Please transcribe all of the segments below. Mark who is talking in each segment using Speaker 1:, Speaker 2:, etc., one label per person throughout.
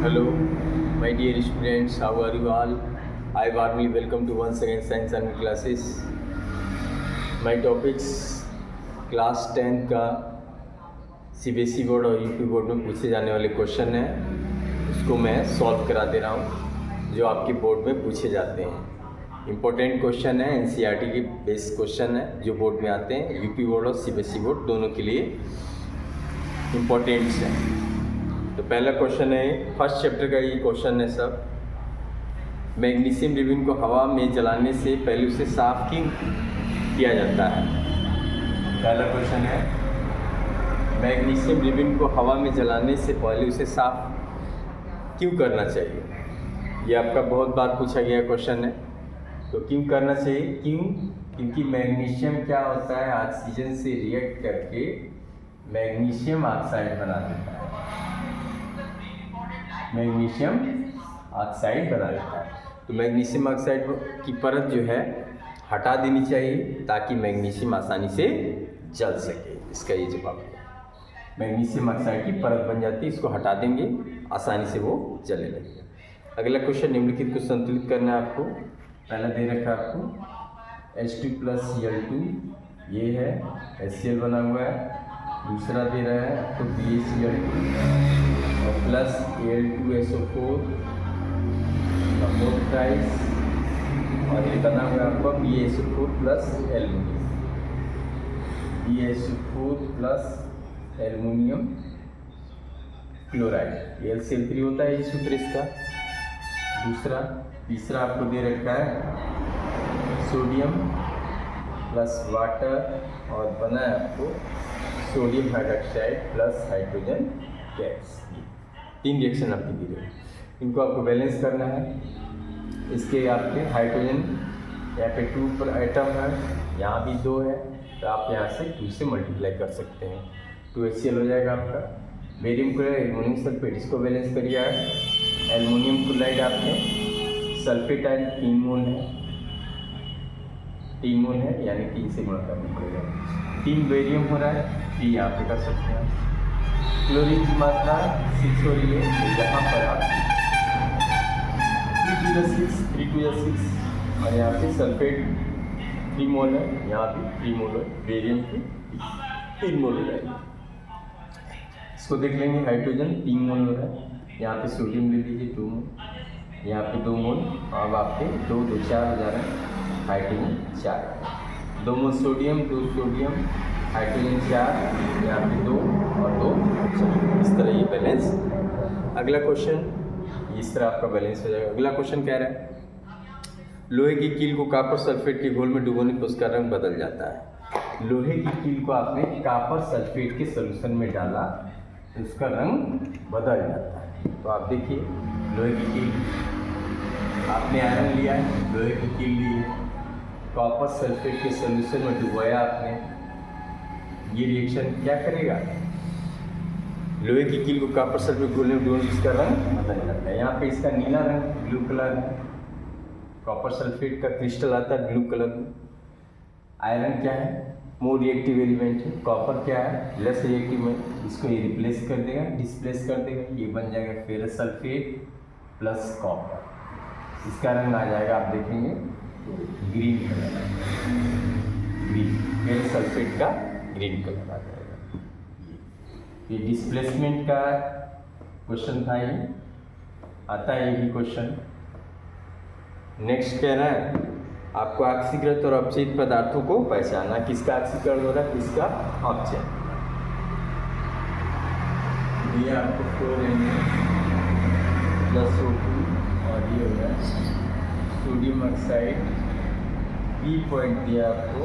Speaker 1: Hello, my dear students, how are you all? I warmly welcome to once again Science and classes. My topics class 10 का CBSE board और UP board में पूछे जाने वाले question हैं, उसको मैं सॉल्व करा दे रहा हूँ जो आपके बोर्ड में पूछे जाते हैं। इम्पोर्टेंट क्वेश्चन है, एनसीईआरटी के बेस्ड क्वेश्चन है जो बोर्ड में आते हैं। यूपी बोर्ड और सीबीएसई बोर्ड दोनों के लिए इम्पोर्टेंट्स हैं। तो पहला क्वेश्चन है, फर्स्ट चैप्टर का ये क्वेश्चन है सब। मैग्नीशियम रिबन को हवा में जलाने से पहले उसे साफ क्यों किया जाता है? पहला क्वेश्चन है, मैग्नीशियम रिबन को हवा में जलाने से पहले उसे साफ क्यों करना चाहिए? ये आपका बहुत बार पूछा गया क्वेश्चन है। तो क्यों करना चाहिए? क्योंकि मैग्नीशियम क्या होता है, ऑक्सीजन से रिएक्ट करके मैग्नीशियम ऑक्साइड बना देता है। मैग्नीशियम ऑक्साइड बना देता है। तो मैग्नीशियम ऑक्साइड की परत जो है हटा देनी चाहिए ताकि मैग्नीशियम आसानी से जल सके। इसका ये जवाब है। मैग्नीशियम ऑक्साइड की परत बन जाती है, इसको हटा देंगे, आसानी से वो जलने लगेगा। अगला क्वेश्चन, निम्नलिखित को संतुलित करना है आपको। पहला दे रखा है आपको H2+Cl2, ये है HCl बना हुआ है। दूसरा दे रहा है आपको BaCl2 और प्लस Al2SO4 प्राइस, और ये बना हुआ है आपका BaSO4 plus aluminium, BaSO4 plus aluminium chloride, ये HCl3 होता है, ये सूत्र इसका। दूसरा, तीसरा आपको दे रखा है सोडियम प्लस वाटर और बना है आपको sodium hydroxide plus hydrogen gas. तीन रिएक्शन आपकी दी गई, इनको आपको बैलेंस करना है। इसके आपके हाइड्रोजन यहाँ पे 2 पर आइटम है, यहाँ भी 2 है, तो आप यहाँ से 2 से मल्टीप्लाई कर सकते हैं। 2HCl हो जाएगा आपका। बेरियम क्लोराइड, एल्युमिनियम सल्फेट, इसको बैलेंस करिए। एल्युमिनियम क्लोराइड आपके सल्फेट आयन 3 मोल है, 3 मोल है, यानी 3 से गुणा करना पड़ेगा। 3 बेरियम हो रहा है, 3 यहाँ पे कर सकते हैं। क्लोरीन की मात्रा 6 हो रही है, तो यहाँ पर आप 3 to the 6 और यहाँ पे सल्फेट 3 मोल है, यहाँ भी 3 मोल है, बेरियम के 3 मोल हो जाएगी। इसको देख लेंगे, हाइड्रोजन 3 मोल हो रहा है, यहाँ पे सोडियम ले लीजिए 2 मोल, यहाँ पे 2 मोल, अब आपके 2 2 4 हो जा रहा है, हाइड्रोजन 4, 2 मोल सोडियम, 2 सोडियम, हाइड्रोजन 4, यहाँ पे 2 और 2, इस तरह ये बैलेंस। अगला क्वेश्चन, इस तरह आपका बैलेंस हो जाएगा। अगला क्वेश्चन कह रहा है, लोहे की कील को कॉपर सल्फेट के घोल में डुबोने पर उसका रंग बदल जाता है। लोहे की कील को आपने कॉपर सल्फेट के सॉल्यूशन में डाला तो उसका रंग बदल जाता है। तो आप देखिए, लोहे की कील, आपने आयरन लिया है, लोहे की कील ली है, कॉपर सल्फेट के सॉल्यूशन में डुबोया आपने, ये रिएक्शन क्या करेगा? लोहे की कील को कॉपर सल्फेट घोल में डुबोने इसका रंग बदल जाता है। यहाँ पे इसका नीला रंग, ब्लू कलर है, कॉपर सल्फेट का क्रिस्टल आता है ब्लू कलर में। आयरन क्या है? मोर रिएक्टिव एलिमेंट है। कॉपर क्या है? लेस रिएक्टिव में, इसको ये रिप्लेस कर देगा, डिस्प्लेस कर देगा, ये बन जाएगा फेरस सल्फेट प्लस कॉपर। इसका रंग आ जाएगा, आप देखेंगे green colour, green, ferrous sulphate का ग्रीन कलर आ जाएगा। ये डिस्प्लेसमेंट का क्वेश्चन था, ये आता है, ये भी क्वेश्चन। नेक्स्ट कह रहा है आपको ऑक्सीकृत और अपचयित पदार्थों को पहचानना, किसका ऑक्सीकरण हो रहा है, किसका अपचयन। ये आपको 4Na प्लस O2 और ये हो गया सोडियम ऑक्साइड। बी पॉइंट दिया आपको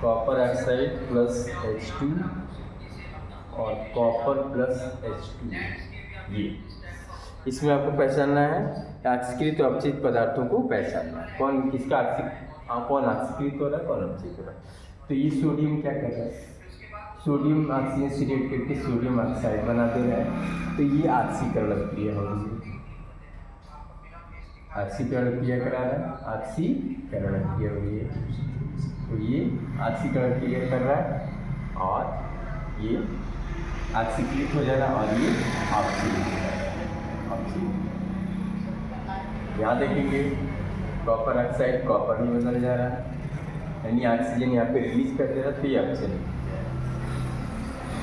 Speaker 1: कॉपर ऑक्साइड प्लस H2 और कॉपर प्लस H2। ये इसमें आपको पहचानना है ऑक्सीकृत और अपचयित पदार्थों को पहचानना है, कौन किसका कौन ऑक्सीकृत हो रहा है, कौन अपचयित हो रहा है। तो ये सोडियम क्या कर रहा है, सोडियम ऑक्सीजन से रिएक्ट करके सोडियम ऑक्साइड बना दे रहा है, तो ये ऑक्सीकरण क्रिया होगी, ऑक्सीकरण क्रिया करा रहा है, ऑक्सीकरण क्रिया हो रही है। तो ये ऑक्सीकरण क्रिया कर रहा है और ये ऑक्सीकृत हो जाएगा और ये ऑक्सीकृत हो जाएगा। यहाँ देखेंगे कॉपर ऑक्साइड, कॉपर में बदल जा रहा है, यानी ऑक्सीजन यहाँ पे रिलीज कर दे रहा है, तो ये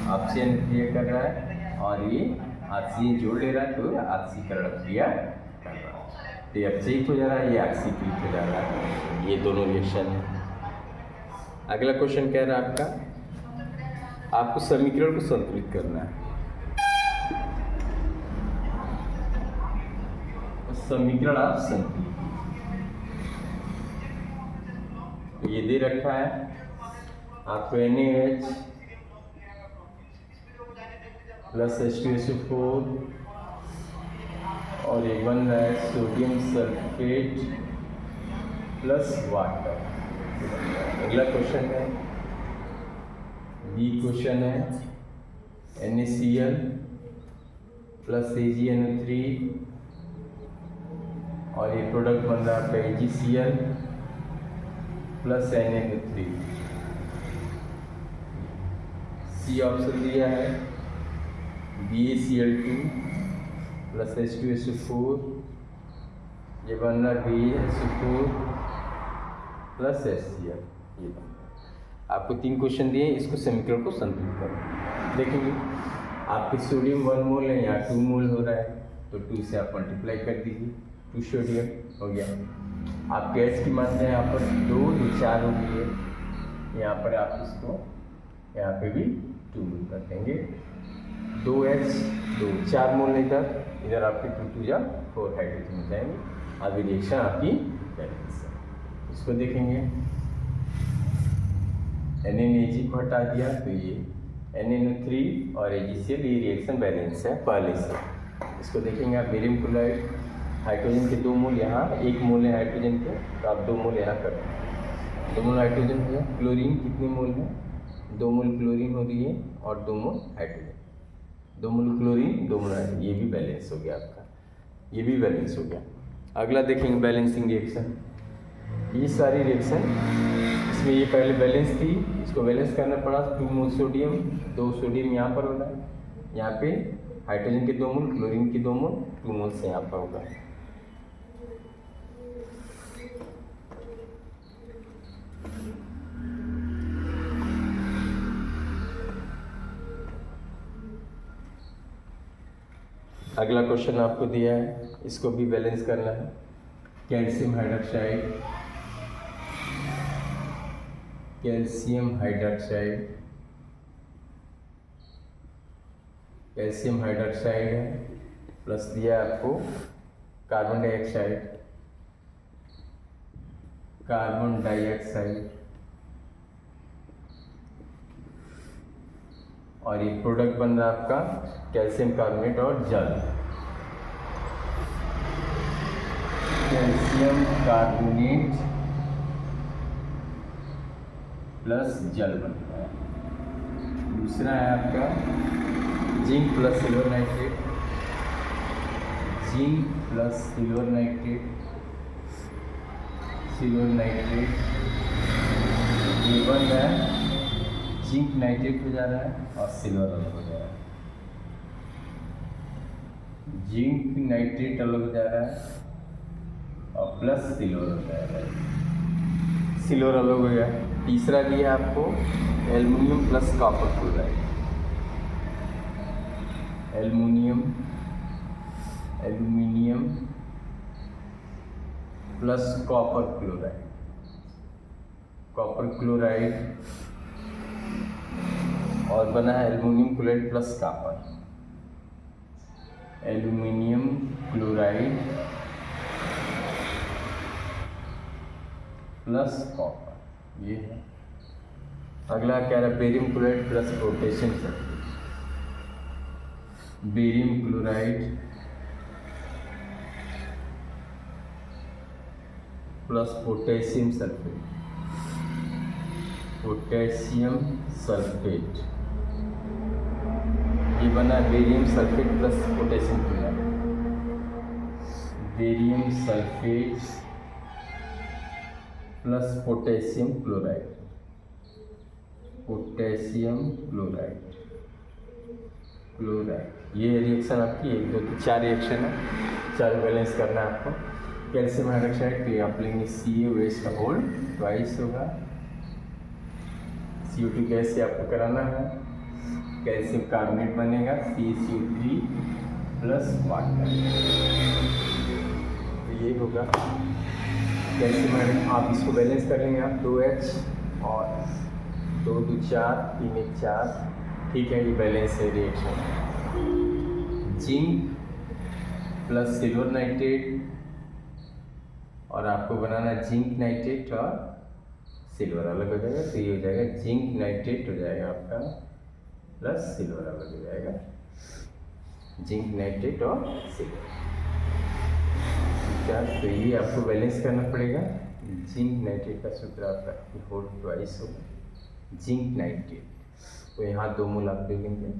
Speaker 1: ऑक्सीजन क्रिया कर रहा है और ये ऑक्सीजन जोड़ ले रहा है, तो ऑक्सीकरण क्रिया कर रहा है, तो ये अपचयित हो जा रहा है, ये ऑक्सीकृत हो जा रहा है। ये दोनों रिएक्शन है। अगला क्वेश्चन कह रहा है आपको समीकरण को संतुलित करना है। समीकरण आप संतुलित, तो ये दे रखा है आपको NaH प्लस H2SO4 और ये बन रहा है सोडियम सल्फेट प्लस वाटर। अगला क्वेश्चन है बी क्वेश्चन है NaCl प्लस AgNO3 और ये प्रोडक्ट बन रहा है AgCl plus NaNO3। C option दिया है BaCl2 प्लस H2SO4, ये बन रहा है BaSO4 प्लस HCl। ये बन रहा है। आपको 3 क्वेश्चन दिए, इसको समीकरण को संतुलित करो। देखेंगे आपके सोडियम 1 मोल है, यहाँ 2 मोल हो रहा है, तो 2 से आप मल्टीप्लाई कर दीजिए, 2 सोडियम हो गया। आपके H की मात्रा यहाँ पर 2 4 हो गई है, यहाँ पर आप इसको यहाँ पे भी 2 मोल कर देंगे, 2H 2 4 मोल इधर आपके 2 2 4 हाइड्रोजन हो जाएंगे। अभी रिएक्शन आपकी बैलेंस है, इसको देखेंगे NaAg को हटा दिया, तो ये NaNO3 और AgCl, ये रिएक्शन बैलेंस है पहले से। इसको देखेंगे आप बेरियम क्लोराइड, हाइड्रोजन के 2 मोल यहाँ, 1 मोल है हाइड्रोजन के, तो आप 2 मोल यहाँ कर 2 मोल हाइड्रोजन हो गया। क्लोरीन कितने मोल है? 2 मोल क्लोरीन हो रही है और 2 मोल हाइड्रोजन, 2 मोल क्लोरीन 2 मोल हाइड्रोजन, ये भी बैलेंस हो गया आपका, ये भी बैलेंस हो गया। अगला देखेंगे बैलेंसिंग रिएक्शन। ये सारी रिएक्शन, इसमें ये पहले बैलेंस थी, इसको बैलेंस करना पड़ा, 2 मोल सोडियम, 2 सोडियम यहाँ पर होगा, यहाँ पे हाइड्रोजन के 2 मोल, क्लोरीन के 2 मोल, 2 मोल से यहाँ पर होगा। अगला क्वेश्चन आपको दिया है, इसको भी बैलेंस करना है। Calcium hydroxide, calcium hydroxide, calcium hydroxide है, प्लस दिया आपको कार्बन डाइऑक्साइड, कार्बन डाइऑक्साइड, और ये प्रोडक्ट बन रहा है आपका कैल्शियम कार्बोनेट और जल, कैल्शियम कार्बोनेट प्लस जल बन रहा है। दूसरा है आपका zinc plus silver nitrate, zinc plus silver nitrate, silver nitrate, ये बन रहा है जिंक नाइट्रेट हो जा रहा है और सिल्वर अलग हो जा रहा है, जिंक नाइट्रेट अलग हो जा रहा है और प्लस सिल्वर हो जा रहा है, सिल्वर अलग हो गया। तीसरा दिया आपको aluminium plus copper chloride, aluminium, aluminium plus copper chloride, copper chloride, और बना है aluminium chloride plus copper, aluminium chloride plus copper, ये है। अगला कह रहा है barium chloride plus potassium sulphate, barium chloride plus potassium sulphate, potassium sulphate, ये बना barium sulphate plus potassium chloride, barium sulphate plus potassium chloride, potassium chloride, chloride. ये reaction आपकी 1 2 3 4 रिएक्शन है, 4 बैलेंस करना है आपको। कैल्शियम हाइड्रोक्साइड तो ये आप लेंगे CaOH का होल ट्वाइस होगा। CO2 गैस से आपको कराना है, कैल्शियम कार्बोनेट बनेगा CaCO3 प्लस वाटर, तो ये होगा कैल्शियम हाइड्रोक्साइड। आप इसको बैलेंस कर लेंगे आप 2H और 2 2 4 3 1 4, ठीक है, ये बैलेंस है reaction. Zinc plus silver nitrate, और आपको बनाना जिंक नाइट्रेट और सिल्वर अलग हो जाएगा, तो ये हो जाएगा जिंक नाइट्रेट हो जाएगा आपका प्लस सिल्वर अलग हो जाएगा, जिंक नाइट्रेट और सिल्वर। क्या, तो ये आपको बैलेंस करना पड़ेगा। जिंक नाइट्रेट का सूत्र आपका होल ट्वाइस होगा जिंक नाइट्रेट, तो यहाँ 2 मोल आप ले लेंगे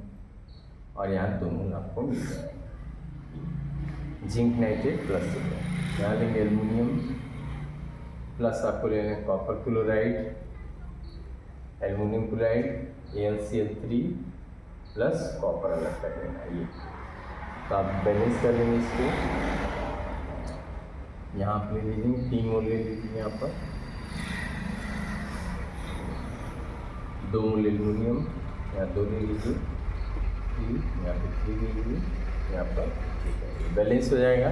Speaker 1: और यहाँ 2 मोल आपको मिल जाएगा जिंक नाइट्रेट प्लस सिल्वर। यहाँ लेंगे एल्युमिनियम प्लस आपको लेना है copper chloride, aluminium chloride AlCl3 plus copper अलग कर लेना है। ये तो आप बैलेंस कर लेंगे इसको। यहाँ आप ले लीजिए 3 मोल ले लीजिए, यहाँ पर 2 मोल एल्युमिनियम, यहाँ 2 ले लीजिए, 3 यहाँ पर 3 ले लीजिए, यहाँ पर ठीक है, बैलेंस हो जाएगा।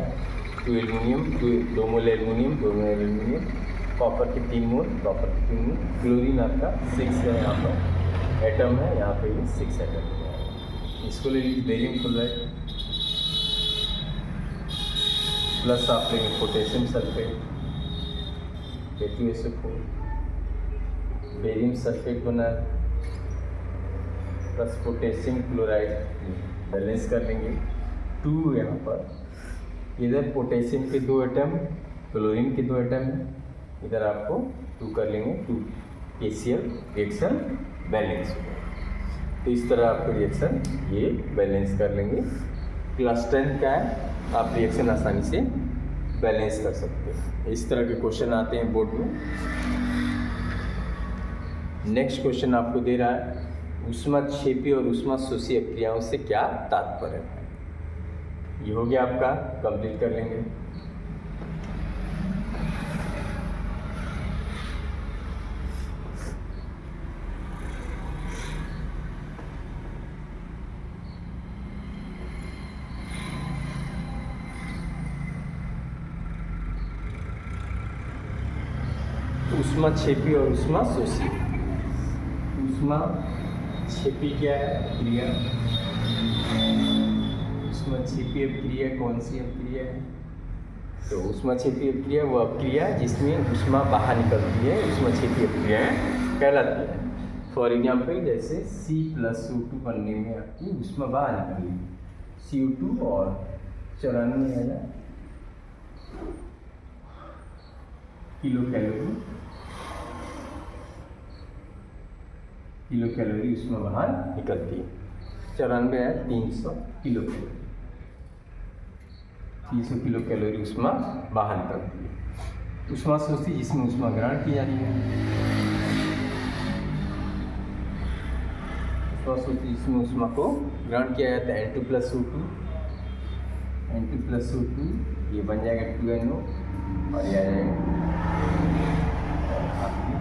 Speaker 1: 2 एल्युमिनियम 2 मोल एल्युमिनियम, 2 मोल एल्युमिनियम, कॉपर के 3 मोल, कॉपर के 3 मोल, क्लोरीन आपका 6 है, यहाँ पर एटम है, यहाँ पे भी 6 एटम है। इसको ले लीजिए बेरियम क्लोराइड प्लस आप लेंगे potassium sulphate K2SO4, barium sulphate बना प्लस पोटेशियम क्लोराइड, बैलेंस कर लेंगे 2 यहाँ पर। इधर पोटेशियम के 2 एटम, क्लोरीन के 2 एटम है, इधर आपको 2 कर लेंगे, 2 KCl रिएक्शन बैलेंस हो गया। तो इस तरह आपको रिएक्शन ये बैलेंस कर लेंगे। क्लास 10 का है, आप रिएक्शन आसानी से बैलेंस कर सकते हैं। इस तरह के क्वेश्चन आते हैं बोर्ड में। नेक्स्ट क्वेश्चन आपको दे रहा है ऊष्माक्षेपी और ऊष्माशोषी क्रियाओं से क्या तात्पर्य है। ये हो गया आपका, कंप्लीट कर लेंगे। ऊष्माक्षेपी और ऊष्माशोषी। ऊष्माक्षेपी क्या है? क्रिया। ऊष्माक्षेपी अपक्रिया कौन सी अपक्रिया है? तो ऊष्माक्षेपी अपक्रिया वो अपक्रिया जिसमें ऊष्मा बाहर निकलती है, ऊष्माक्षेपी अपक्रिया कहलाती है। फॉर एग्जाम्पल जैसे C+O2 बनने में आपकी ऊष्मा बाहर निकली, CO2 और 94 है ना किलो कैलोरी उसमें बाहर निकलती है। 94 है 300 किलो कैलोरी, 300 किलो कैलोरी उसमें बाहर निकलती है। ऊष्माशोषी जिसमें ऊष्मा ग्रहण की जा रही है, ऊष्माशोषी जिसमें ऊष्मा को ग्रहण किया जाता है। N2+O2 ये बन जाएगा 2NO और ये आ जाएगा आपकी